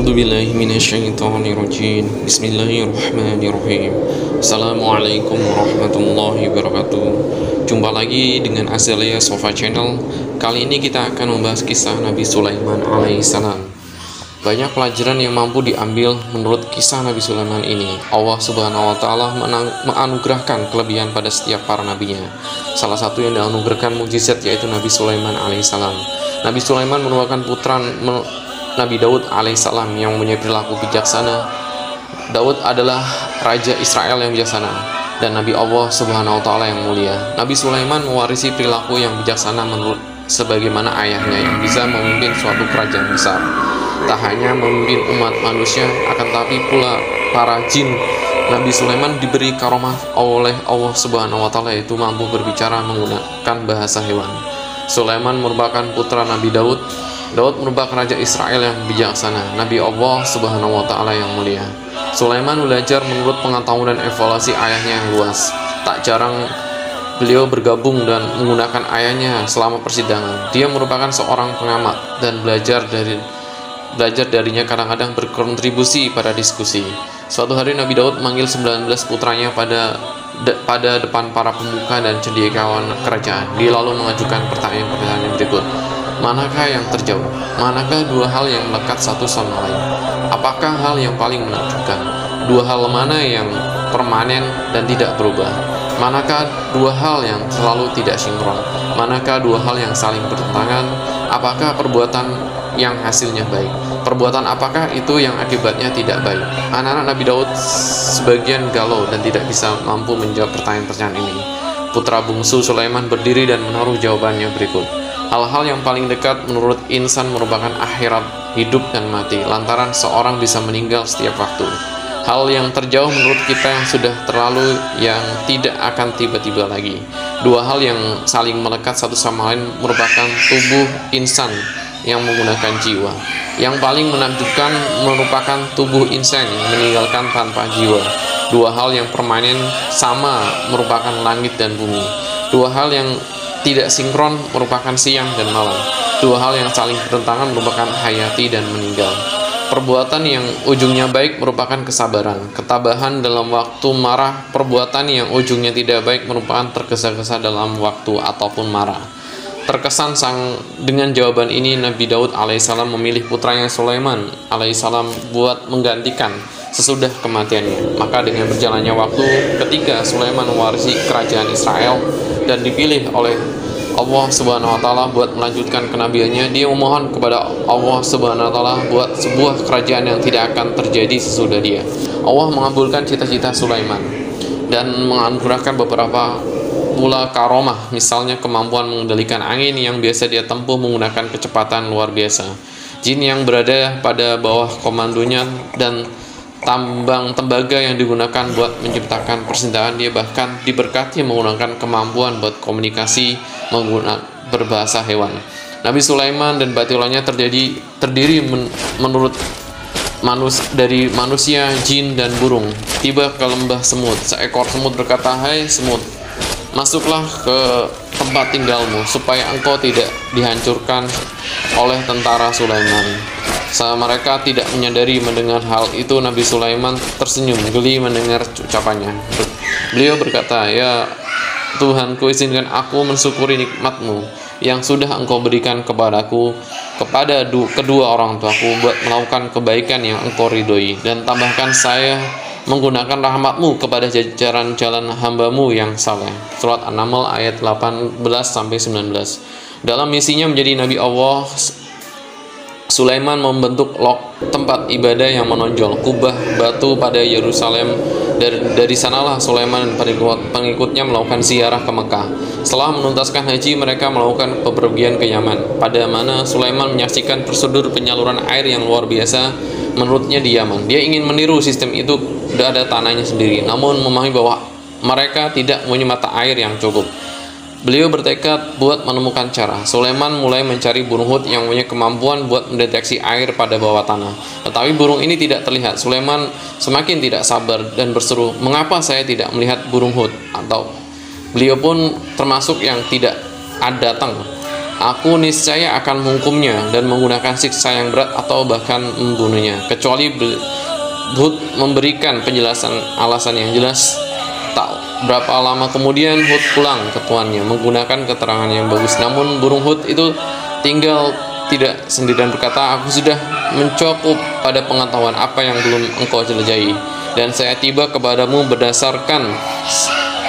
A'udzubillahi minasyaitonirrajim. Bismillahirrahmanirrahim. Assalamualaikum warahmatullahi wabarakatuh. Jumpa lagi dengan Azalea Sofa Channel. Kali ini kita akan membahas kisah Nabi Sulaiman alaihissalam. Banyak pelajaran yang mampu diambil menurut kisah Nabi Sulaiman ini. Allah Subhanahu wa Ta'ala menganugerahkan kelebihan pada setiap para nabinya. Salah satu yang dianugerahkan mukjizat yaitu Nabi Sulaiman alaihissalam. Nabi Sulaiman merupakan putra Nabi Daud alaihissalam yang mempunyai perilaku bijaksana. Daud adalah raja Israel yang bijaksana dan Nabi Allah Subhanahu wa Ta'ala yang mulia. Nabi Sulaiman mewarisi perilaku yang bijaksana menurut sebagaimana ayahnya yang bisa memimpin suatu kerajaan besar. Tak hanya memimpin umat manusia, akan tapi pula para jin. Nabi Sulaiman diberi karomah oleh Allah Subhanahu wa Ta'ala, yaitu mampu berbicara menggunakan bahasa hewan. Sulaiman merupakan putra Nabi Daud. Daud merupakan raja Israel yang bijaksana, Nabi Allah Subhanahu wa Ta'ala yang mulia. Sulaiman belajar menurut pengetahuan dan evaluasi ayahnya yang luas. Tak jarang beliau bergabung dan menggunakan ayahnya selama persidangan. Dia merupakan seorang pengamat dan belajar darinya kadang-kadang berkontribusi pada diskusi. Suatu hari Nabi Daud memanggil 19 putranya pada depan para pemuka dan cendekiawan kerajaan. Dia lalu mengajukan pertanyaan-pertanyaan berikut. Manakah yang terjauh? Manakah dua hal yang melekat satu sama lain? Apakah hal yang paling menakjubkan? Dua hal mana yang permanen dan tidak berubah? Manakah dua hal yang selalu tidak sinkron? Manakah dua hal yang saling bertentangan? Apakah perbuatan yang hasilnya baik? Perbuatan apakah itu yang akibatnya tidak baik? Anak-anak Nabi Daud sebagian galau dan tidak bisa mampu menjawab pertanyaan-pertanyaan ini. Putra bungsu Sulaiman berdiri dan menaruh jawabannya berikut. Hal-hal yang paling dekat menurut insan merupakan akhirat, hidup dan mati, lantaran seorang bisa meninggal setiap waktu. Hal yang terjauh menurut kita yang sudah terlalu, yang tidak akan tiba-tiba lagi. Dua hal yang saling melekat satu sama lain merupakan tubuh insan yang menggunakan jiwa. Yang paling menakjubkan merupakan tubuh insan yang meninggalkan tanpa jiwa. Dua hal yang permanen sama merupakan langit dan bumi. Dua hal yang tidak sinkron merupakan siang dan malam. Dua hal yang saling bertentangan merupakan hayati dan meninggal. Perbuatan yang ujungnya baik merupakan kesabaran, ketabahan dalam waktu marah. Perbuatan yang ujungnya tidak baik merupakan tergesa-gesa dalam waktu ataupun marah. Terkesan dengan jawaban ini, Nabi Daud alaihissalam memilih putranya Sulaiman alaihissalam buat menggantikan sesudah kematiannya. Maka dengan berjalannya waktu, ketika Sulaiman mewarisi kerajaan Israel dan dipilih oleh Allah Subhanahu wa Ta'ala buat melanjutkan kenabiannya, dia memohon kepada Allah Subhanahu wa Ta'ala buat sebuah kerajaan yang tidak akan terjadi sesudah dia. Allah mengabulkan cita-cita Sulaiman dan menganugerahkan beberapa pula karomah, misalnya kemampuan mengendalikan angin yang biasa dia tempuh menggunakan kecepatan luar biasa. Jin yang berada pada bawah komandonya dan tambang tembaga yang digunakan buat menciptakan persenjataan. Dia bahkan diberkati menggunakan kemampuan buat komunikasi menggunakan berbahasa hewan. Nabi Sulaiman dan batiolanya terdiri menurut dari manusia, jin, dan burung. Tiba ke lembah semut. Seekor semut berkata, "Hai semut, masuklah ke tempat tinggalmu supaya engkau tidak dihancurkan oleh tentara Sulaiman." Saat mereka tidak menyadari mendengar hal itu, Nabi Sulaiman tersenyum geli mendengar ucapannya. Beliau berkata, "Ya Tuhanku, izinkan aku mensyukuri nikmatmu yang sudah engkau berikan kepadaku, kepada kedua orang tuaku, buat melakukan kebaikan yang engkau ridhoi, dan tambahkan saya menggunakan rahmatmu kepada jajaran jalan hambamu yang saleh." Surat An-Naml ayat 18-19. Dalam misinya menjadi Nabi Allah, Sulaiman membentuk tempat ibadah yang menonjol, kubah batu pada Yerusalem. Dari sanalah Sulaiman dan pengikutnya melakukan ziarah ke Mekah. Setelah menuntaskan haji, mereka melakukan bepergian ke Yaman, pada mana Sulaiman menyaksikan prosedur penyaluran air yang luar biasa menurutnya di Yaman. Dia ingin meniru sistem itu, sudah ada tanahnya sendiri, namun memahami bahwa mereka tidak mempunyai mata air yang cukup. Beliau bertekad buat menemukan cara. Sulaiman mulai mencari burung hut yang punya kemampuan buat mendeteksi air pada bawah tanah. Tetapi burung ini tidak terlihat. Sulaiman semakin tidak sabar dan berseru, "Mengapa saya tidak melihat burung hut?" Atau beliau pun termasuk yang tidak datang. Aku niscaya akan menghukumnya dan menggunakan siksa yang berat atau bahkan membunuhnya, kecuali Hud memberikan penjelasan alasan yang jelas. Tak berapa lama kemudian Hud pulang ke tuannya menggunakan keterangan yang bagus. Namun burung Hud itu tinggal tidak sendirian berkata, aku sudah mencukup pada pengetahuan apa yang belum engkau jelajahi, dan saya tiba kepadamu berdasarkan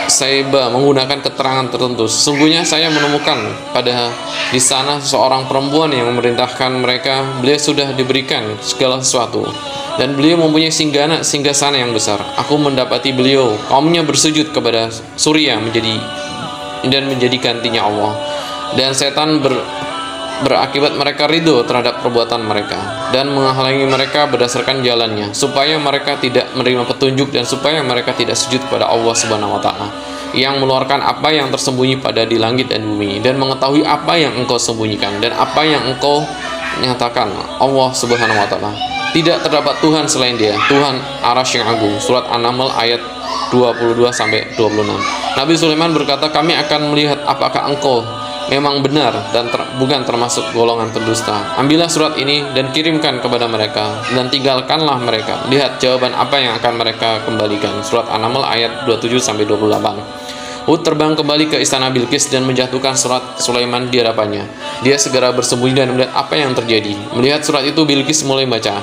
Saiba menggunakan keterangan tertentu. Sesungguhnya saya menemukan pada di sana seorang perempuan yang memerintahkan mereka. Beliau sudah diberikan segala sesuatu, dan beliau mempunyai singgasana yang besar. Aku mendapati beliau kaumnya bersujud kepada Surya menjadi gantinya Allah, dan setan berakibat mereka ridho terhadap perbuatan mereka dan menghalangi mereka berdasarkan jalannya, supaya mereka tidak menerima petunjuk dan supaya mereka tidak sujud kepada Allah Subhanahu wa taala yang mengeluarkan apa yang tersembunyi pada di langit dan bumi, dan mengetahui apa yang engkau sembunyikan dan apa yang engkau nyatakan. Allah Subhanahu wa taala tidak terdapat Tuhan selain Dia, Tuhan Arasy yang agung. Surat An-Naml ayat 22-26. Nabi Sulaiman berkata, kami akan melihat apakah engkau memang benar dan bukan termasuk golongan pendusta. Ambillah surat ini dan kirimkan kepada mereka, dan tinggalkanlah mereka. Lihat jawaban apa yang akan mereka kembalikan. Surat An-Naml ayat 27-28. Hud terbang kembali ke istana Bilqis dan menjatuhkan surat Sulaiman di hadapannya. Dia segera bersembunyi dan melihat apa yang terjadi. Melihat surat itu, Bilqis mulai baca.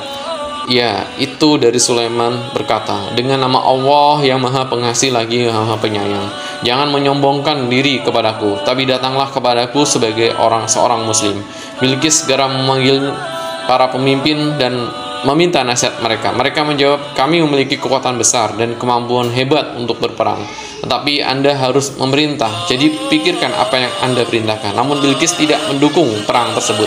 Ya, itu dari Sulaiman berkata, dengan nama Allah yang Maha Pengasih lagi Maha Penyayang, jangan menyombongkan diri kepadaku, tapi datanglah kepadaku sebagai seorang muslim. Bilqis segera memanggil para pemimpin dan meminta nasihat mereka. Mereka menjawab, kami memiliki kekuatan besar dan kemampuan hebat untuk berperang, tetapi Anda harus memerintah, jadi pikirkan apa yang Anda perintahkan. Namun Bilqis tidak mendukung perang tersebut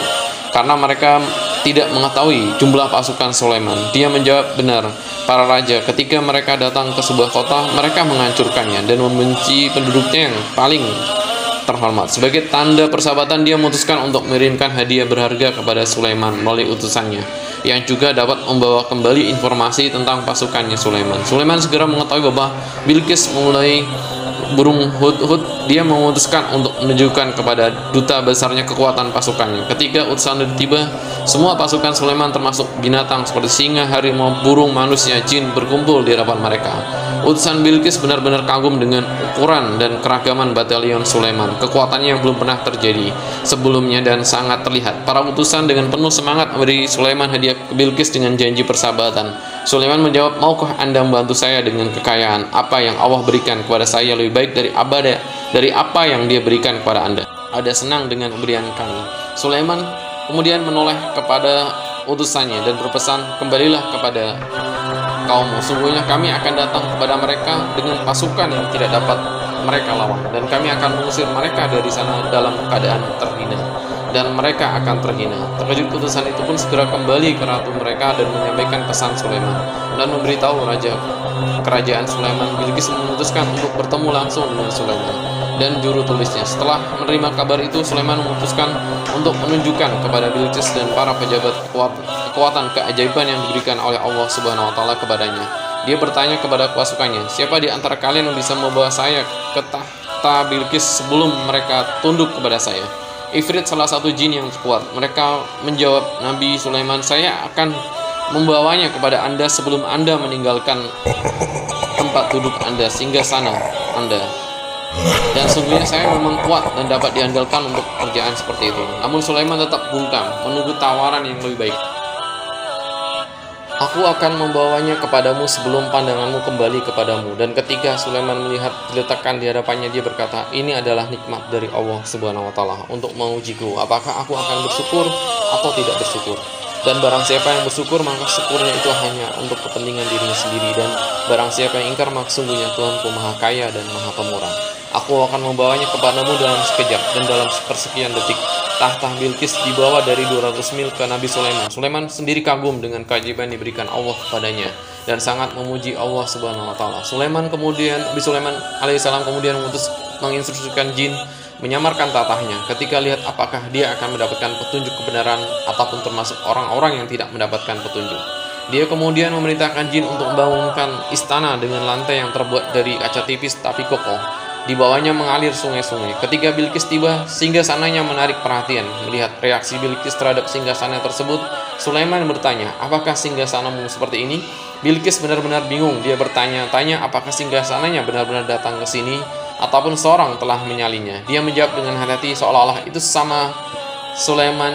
karena mereka tidak mengetahui jumlah pasukan Sulaiman. Dia menjawab, benar, para raja ketika mereka datang ke sebuah kota, mereka menghancurkannya dan membenci penduduknya yang paling terhormat. Sebagai tanda persahabatan, dia memutuskan untuk mengirimkan hadiah berharga kepada Sulaiman melalui utusannya, yang juga dapat membawa kembali informasi tentang pasukannya Sulaiman. Sulaiman segera mengetahui bahwa Bilqis mulai burung Hud. Dia memutuskan untuk menunjukkan kepada duta besarnya kekuatan pasukannya. Ketika utusan tiba, semua pasukan Sulaiman termasuk binatang seperti singa, harimau, burung, manusia, jin berkumpul di hadapan mereka. Utusan Bilqis benar-benar kagum dengan ukuran dan keragaman batalion Sulaiman. Kekuatannya yang belum pernah terjadi sebelumnya dan sangat terlihat. Para utusan dengan penuh semangat memberi Sulaiman hadiah ke Bilqis dengan janji persahabatan. Sulaiman menjawab, maukah Anda membantu saya dengan kekayaan? Apa yang Allah berikan kepada saya lebih baik dari apa yang Dia berikan kepada Anda. Ada senang dengan pemberian kami. Sulaiman kemudian menoleh kepada utusannya dan berpesan, kembalilah kepada kaummu. Sungguhnya kami akan datang kepada mereka dengan pasukan yang tidak dapat mereka lawan, dan kami akan mengusir mereka dari sana dalam keadaan terhina, dan mereka akan terhina. Terkejut utusan itu pun segera kembali ke ratu mereka dan menyampaikan pesan Sulaiman dan memberitahu raja kerajaan Sulaiman. Bilqis memutuskan untuk bertemu langsung dengan Sulaiman dan juru tulisnya. Setelah menerima kabar itu, Sulaiman memutuskan untuk menunjukkan kepada Bilqis dan para pejabat kekuatan keajaiban yang diberikan oleh Allah Subhanahu wa taala kepadanya. Dia bertanya kepada pasukannya, siapa di antara kalian yang bisa membawa saya ke tahta Bilqis sebelum mereka tunduk kepada saya? Ifrit, salah satu jin yang kuat. Mereka menjawab Nabi Sulaiman, saya akan membawanya kepada Anda sebelum Anda meninggalkan tempat duduk Anda sehingga sana Anda. Dan sungguhnya saya memang kuat dan dapat diandalkan untuk pekerjaan seperti itu. Namun Sulaiman tetap bungkam, menunggu tawaran yang lebih baik. Aku akan membawanya kepadamu sebelum pandanganmu kembali kepadamu. Dan ketika Sulaiman melihat diletakkan di hadapannya, dia berkata, ini adalah nikmat dari Allah Subhanahu wa taala untuk mengujiku, apakah aku akan bersyukur atau tidak bersyukur. Dan barang siapa yang bersyukur, maka syukurnya itu hanya untuk kepentingan dirinya sendiri. Dan barang siapa yang ingkar, maka sungguhnya Tuhanku Maha Kaya dan Maha Pemurah. Aku akan membawanya kepadamu dalam sekejap dan dalam sepersekian detik. Tahta Bilqis dibawa dari 200 mil ke Nabi Sulaiman. Sulaiman sendiri kagum dengan keajaiban diberikan Allah kepadanya dan sangat memuji Allah Subhanahu wa taala. Nabi Sulaiman alaihissalam kemudian menginstruksikan jin menyamarkan tatahnya ketika lihat apakah dia akan mendapatkan petunjuk kebenaran ataupun termasuk orang-orang yang tidak mendapatkan petunjuk. Dia kemudian memerintahkan jin untuk membangunkan istana dengan lantai yang terbuat dari kaca tipis tapi kokoh. Di bawahnya mengalir sungai-sungai. Ketika Bilqis tiba, singgasananya menarik perhatian. Melihat reaksi Bilqis terhadap singgasana tersebut, Sulaiman bertanya, apakah singgasanamu seperti ini? Bilqis benar-benar bingung. Dia bertanya-tanya apakah singgasananya benar-benar datang ke sini ataupun seorang telah menyalinya. Dia menjawab dengan hati-hati seolah-olah itu sama. Sulaiman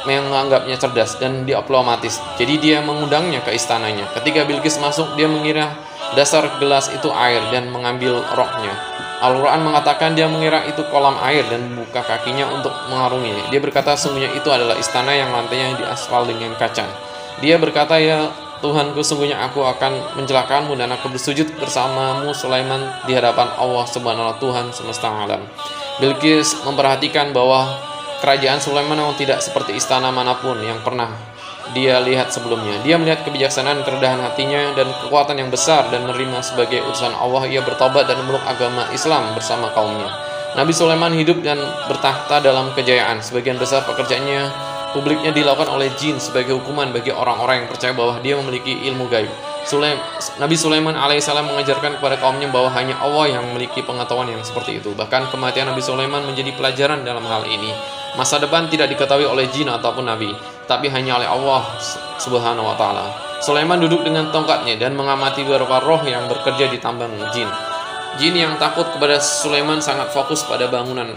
menganggapnya cerdas dan diplomatis. Jadi dia mengundangnya ke istananya. Ketika Bilqis masuk, dia mengira dasar gelas itu air dan mengambil roknya. Al-Quran mengatakan dia mengira itu kolam air dan membuka kakinya untuk mengarunginya. Dia berkata sungguhnya itu adalah istana yang lantainya diaspal dengan kaca. Dia berkata, ya Tuhanku, sungguhnya aku akan mencelakakanmu dan aku bersujud bersamamu Sulaiman di hadapan Allah Subhanahu wa Tuhan semesta alam. Bilqis memperhatikan bahwa kerajaan Sulaiman memang tidak seperti istana manapun yang pernah dia lihat sebelumnya. Dia melihat kebijaksanaan, kerendahan hatinya, dan kekuatan yang besar dan menerima sebagai utusan Allah. Ia bertobat dan memeluk agama Islam bersama kaumnya. Nabi Sulaiman hidup dan bertahta dalam kejayaan. Sebagian besar pekerjaannya publiknya dilakukan oleh jin sebagai hukuman bagi orang-orang yang percaya bahwa dia memiliki ilmu gaib. Nabi Sulaiman alaihissalam mengajarkan kepada kaumnya bahwa hanya Allah yang memiliki pengetahuan yang seperti itu. Bahkan kematian Nabi Sulaiman menjadi pelajaran dalam hal ini. Masa depan tidak diketahui oleh jin ataupun nabi, tapi hanya oleh Allah Subhanahu wa Ta'ala. Sulaiman duduk dengan tongkatnya dan mengamati beberapa roh yang bekerja di tambang jin. Jin yang takut kepada Sulaiman sangat fokus pada bangunan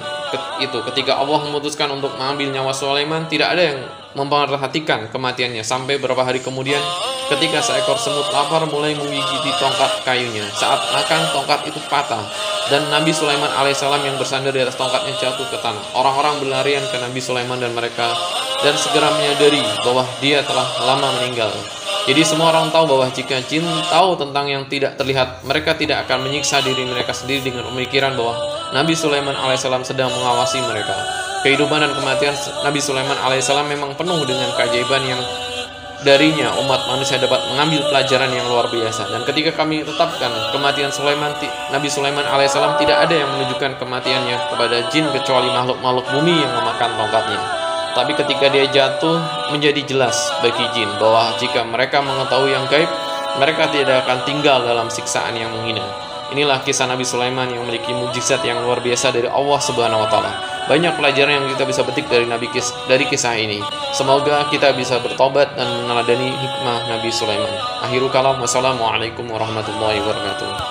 itu. Ketika Allah memutuskan untuk mengambil nyawa Sulaiman, tidak ada yang memperhatikan kematiannya. Sampai beberapa hari kemudian, ketika seekor semut lapar mulai menggigiti tongkat kayunya. Saat makan, tongkat itu patah dan Nabi Sulaiman alaihissalam yang bersandar di atas tongkatnya jatuh ke tanah. Orang-orang berlarian ke Nabi Sulaiman dan segera menyadari bahwa dia telah lama meninggal. Jadi semua orang tahu bahwa jika jin tahu tentang yang tidak terlihat, mereka tidak akan menyiksa diri mereka sendiri dengan pemikiran bahwa Nabi Sulaiman alaihissalam sedang mengawasi mereka. Kehidupan dan kematian Nabi Sulaiman alaihissalam memang penuh dengan keajaiban yang darinya umat manusia dapat mengambil pelajaran yang luar biasa. Dan ketika kami tetapkan kematian Nabi Sulaiman alaihissalam, tidak ada yang menunjukkan kematiannya kepada jin kecuali makhluk-makhluk bumi yang memakan tongkatnya. Tapi ketika dia jatuh, menjadi jelas bagi jin bahwa jika mereka mengetahui yang gaib, mereka tidak akan tinggal dalam siksaan yang menghina. Inilah kisah Nabi Sulaiman yang memiliki mukjizat yang luar biasa dari Allah Subhanahu wa Ta'ala. Banyak pelajaran yang kita bisa petik dari kisah ini. Semoga kita bisa bertobat dan meneladani hikmah Nabi Sulaiman. Akhirul kalam, wassalamualaikum warahmatullahi wabarakatuh.